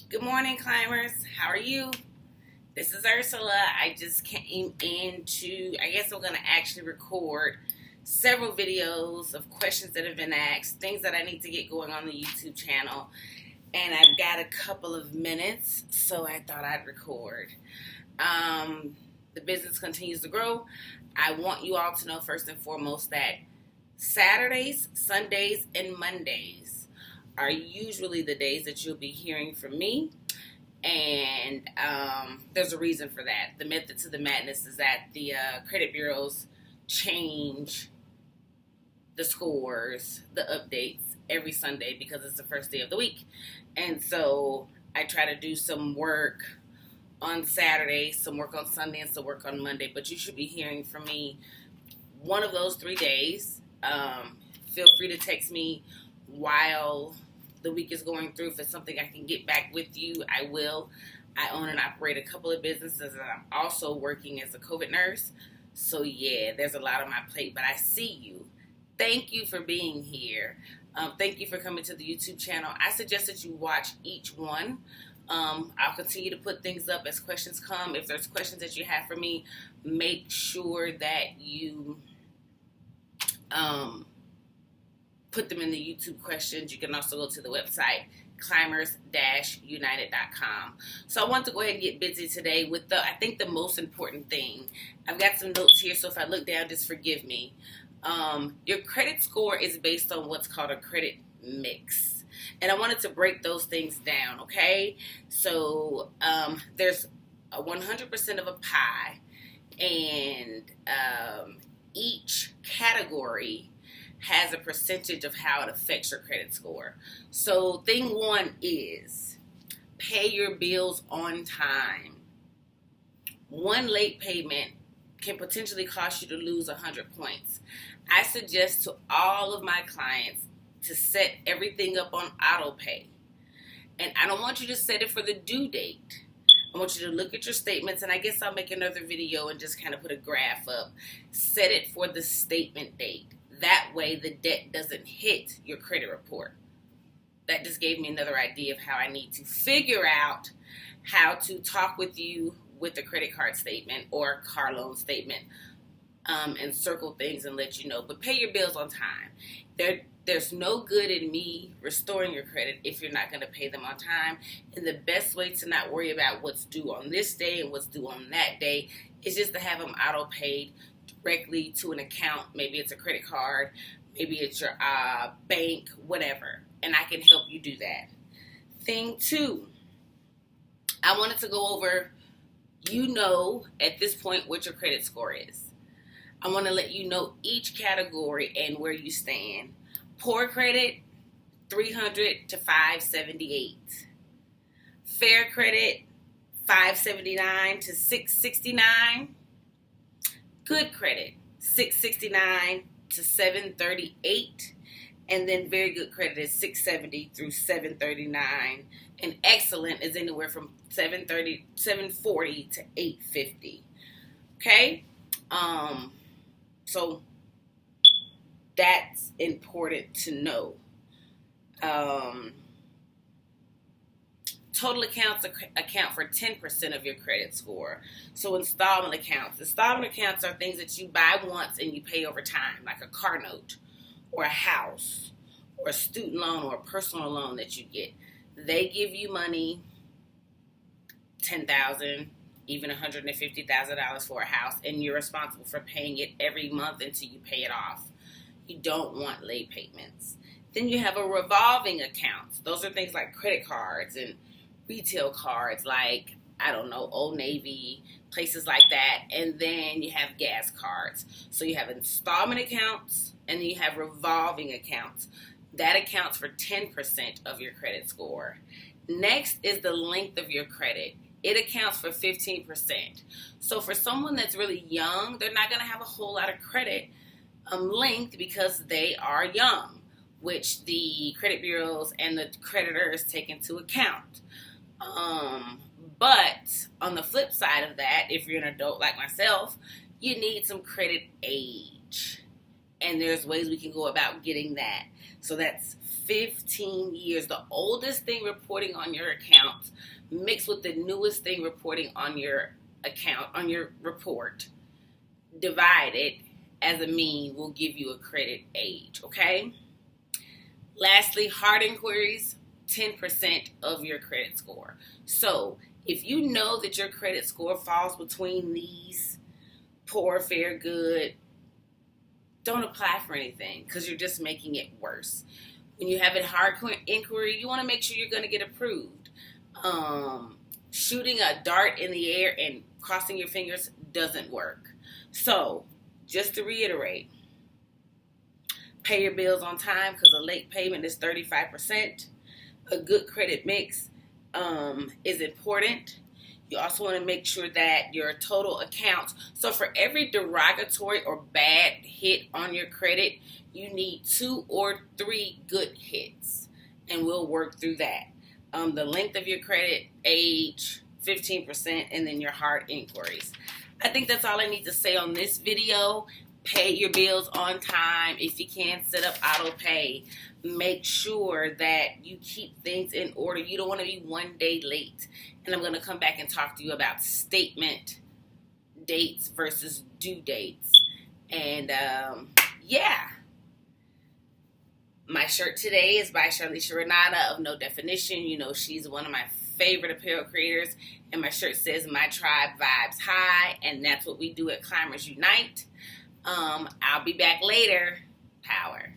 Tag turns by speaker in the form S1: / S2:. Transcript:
S1: Good morning, climbers. How are you? This is Ursula. I just came I guess I'm going to actually record several videos of questions that have been asked, things that I need to get going on the YouTube channel. And I've got a couple of minutes, so I thought I'd record. The business continues to grow. I want you all to know first and foremost that Saturdays, Sundays, and Mondays are usually the days that you'll be hearing from me. And there's a reason for that. The method to the madness is that the credit bureaus change the scores, the updates every Sunday because it's the first day of the week. And so I try to do some work on Saturday, some work on Sunday, and some work on Monday. But you should be hearing from me one of those 3 days. Feel free to text me while the week is going through. If it's something I can get back with you, I will. I own and operate a couple of businesses, and I'm also working as a COVID nurse. So yeah, there's a lot on my plate, but I see you. Thank you for being here. Thank you for coming to the YouTube channel. I suggest that you watch each one. I'll continue to put things up as questions come. If there's questions that you have for me, make sure that you put them in the YouTube questions. You can also go to the website, climbers-united.com. So I want to go ahead and get busy today with I think the most important thing. I've got some notes here, so if I look down, just forgive me. Your credit score is based on what's called a credit mix. And I wanted to break those things down, okay? So there's a 100% of a pie, and each category has a percentage of how it affects your credit score. So thing one is pay your bills on time. One late payment can potentially cost you to lose 100 points. I suggest to all of my clients to set everything up on auto pay. And I don't want you to set it for the due date. I want you to look at your statements, and I guess I'll make another video and just kind of put a graph up. Set it for the statement date. That way the debt doesn't hit your credit report. That just gave me another idea of how I need to figure out how to talk with you with the credit card statement or car loan statement, and circle things and let you know. But pay your bills on time. There's no good in me restoring your credit if you're not going to pay them on time. And the best way to not worry about what's due on this day and what's due on that day is just to have them auto paid directly to an account. Maybe it's a credit card, maybe it's your bank, whatever. And I can help you do that. Thing two, I wanted to go over, at this point what your credit score is. I want to let you know each category and where you stand. Poor credit, 300 to 578. Fair credit, 579 to 669. Good credit, 669 to 738. And then very good credit is 670 through 739. And excellent is anywhere from 740 to 850. Okay? So that's important to know. Total accounts account for 10% of your credit score. So installment accounts are things that you buy once and you pay over time, like a car note or a house or a student loan or a personal loan that you get. They give you money, $10,000, even $150,000 for a house, and you're responsible for paying it every month until you pay it off. You don't want late payments. Then you have a revolving accounts. Those are things like credit cards and retail cards like, Old Navy, places like that. And then you have gas cards. So you have installment accounts and then you have revolving accounts. That accounts for 10% of your credit score. Next is the length of your credit. It accounts for 15%. So for someone that's really young, they're not going to have a whole lot of credit length because they are young, which the credit bureaus and the creditors take into account. But on the flip side of that, if you're an adult like myself, you need some credit age. And there's ways we can go about getting that. So that's 15 years. The oldest thing reporting on your account mixed with the newest thing reporting on your account, on your report, divided as a mean will give you a credit age, okay? Lastly, hard inquiries, 10% of your credit score. So if you know that your credit score falls between these, poor, fair, good, don't apply for anything because you're just making it worse. When you have a hard inquiry, you want to make sure you're going to get approved. Shooting a dart in the air and crossing your fingers doesn't work. So, just to reiterate, pay your bills on time because a late payment is 35%. A good credit mix is important. You also want to make sure that your total accounts, so for every derogatory or bad hit on your credit, you need 2 or 3 good hits, and we'll work through that. The length of your credit, age, 15%, and then your hard inquiries. I think that's all I need to say on this video. Pay your bills on time. If you can, set up auto pay. Make sure that you keep things in order. You don't want to be one day late. And I'm going to come back and talk to you about statement dates versus due dates. And yeah. My shirt today is by Charlicia Renata of No Definition. You know, she's one of my favorite apparel creators. And my shirt says, "My tribe vibes high." And that's what we do at Climbers Unite. I'll be back later. Power.